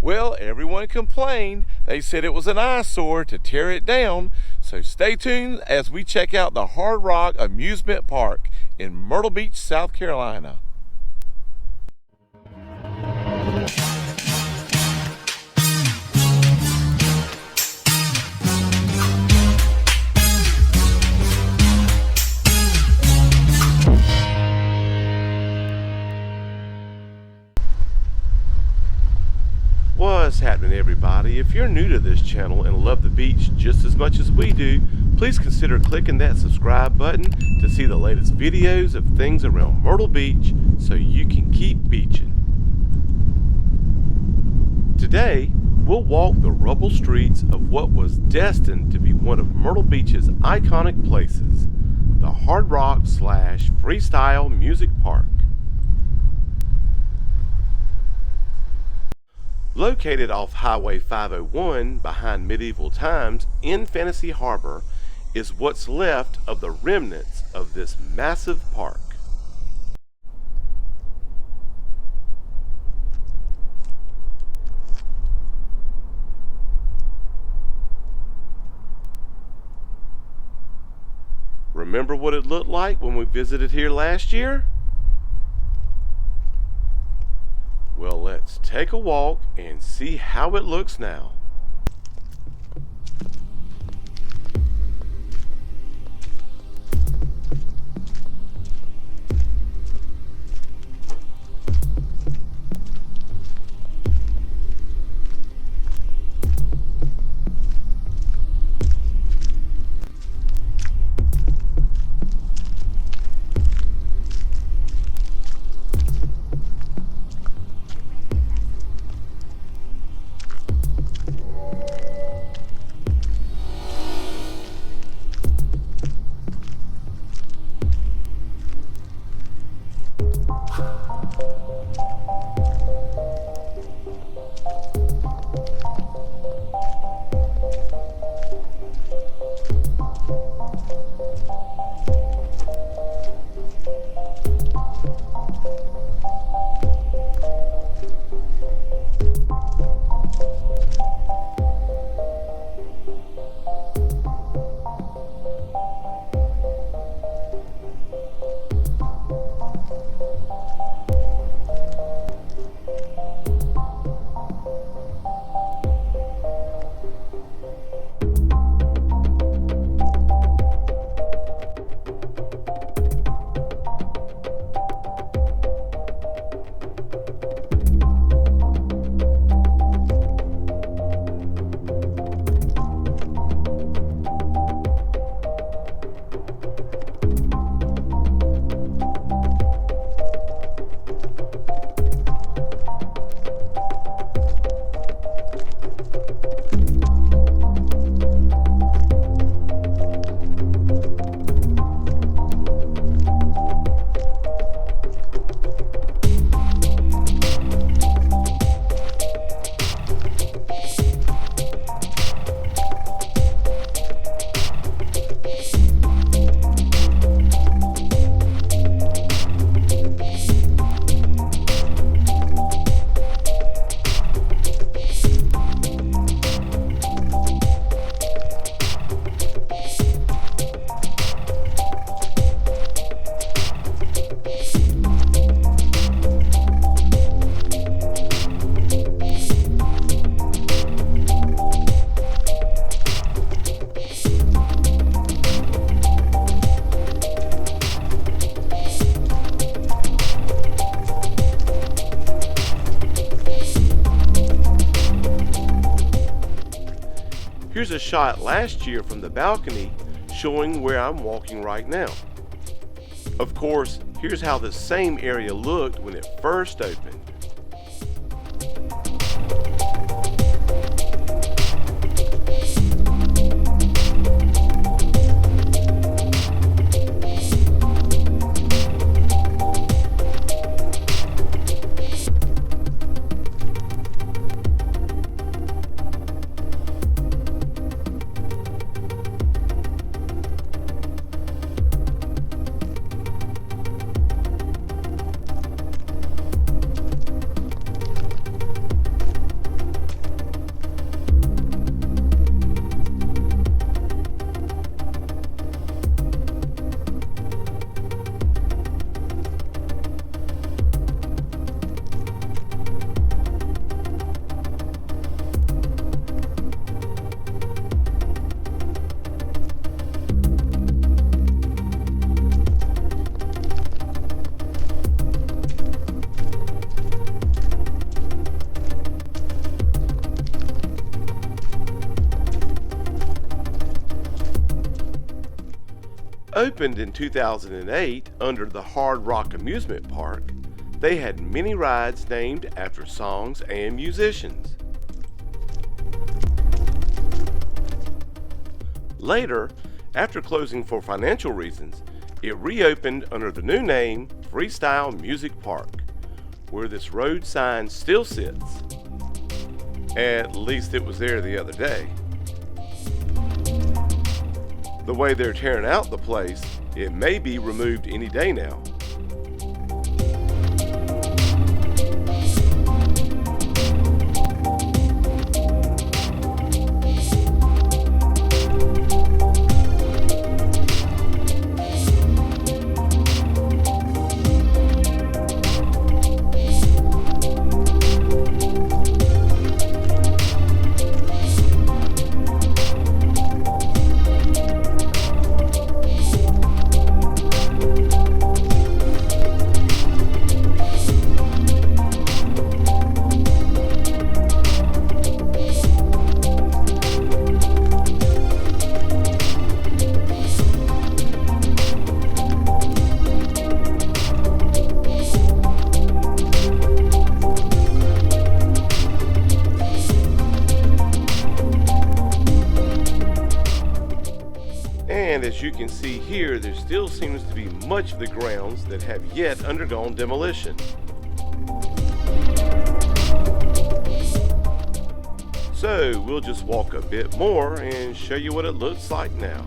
Well, everyone complained. They said it was an eyesore to tear it down. So stay tuned as we check out the Hard Rock Amusement Park in Myrtle Beach, South Carolina. What's happening, everybody? If you're new to this channel and love the beach just as much as we do, please consider clicking that subscribe button to see the latest videos of things around Myrtle Beach so you can keep beaching. Today, we'll walk the rubble streets of what was destined to be one of Myrtle Beach's iconic places, the Hard Rock / Freestyle Music Park. Located off Highway 501 behind Medieval Times in Fantasy Harbor is what's left of the remnants of this massive park. Remember what it looked like when we visited here last year? Well, let's take a walk and see how it looks now. Here's a shot last year from the balcony showing where I'm walking right now. Of course, here's how the same area looked when it first opened. opened in 2008 under the Hard Rock Amusement Park, they had many rides named after songs and musicians. Later, after closing for financial reasons, it reopened under the new name Freestyle Music Park, where this road sign still sits. At least it was there the other day. The way they're tearing out the place, it may be removed any day now. And as you can see here, there still seems to be much of the grounds that have yet undergone demolition. So we'll just walk a bit more and show you what it looks like now.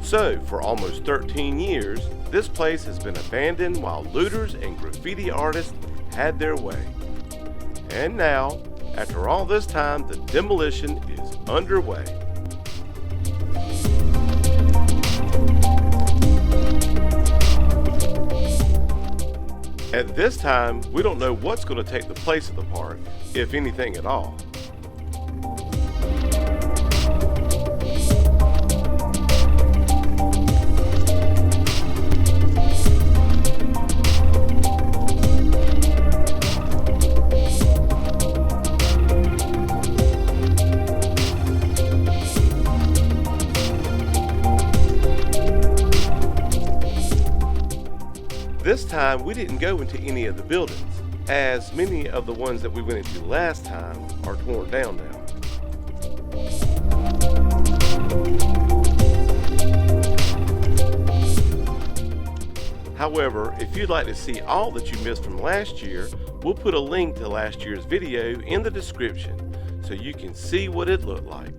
So, for almost 13 years, this place has been abandoned while looters and graffiti artists had their way. And now, after all this time, the demolition is underway. At this time, we don't know what's going to take the place of the park, if anything at all. This time, we didn't go into any of the buildings, as many of the ones that we went into last time are torn down now. However, if you'd like to see all that you missed from last year, we'll put a link to last year's video in the description so you can see what it looked like.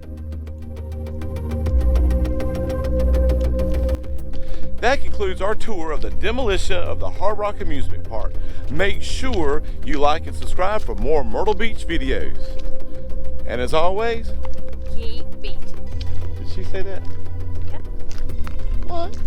That concludes our tour of the demolition of the Hard Rock Amusement Park. Make sure you like and subscribe for more Myrtle Beach videos. And as always, keep beaching. Did she say that? Yeah. What?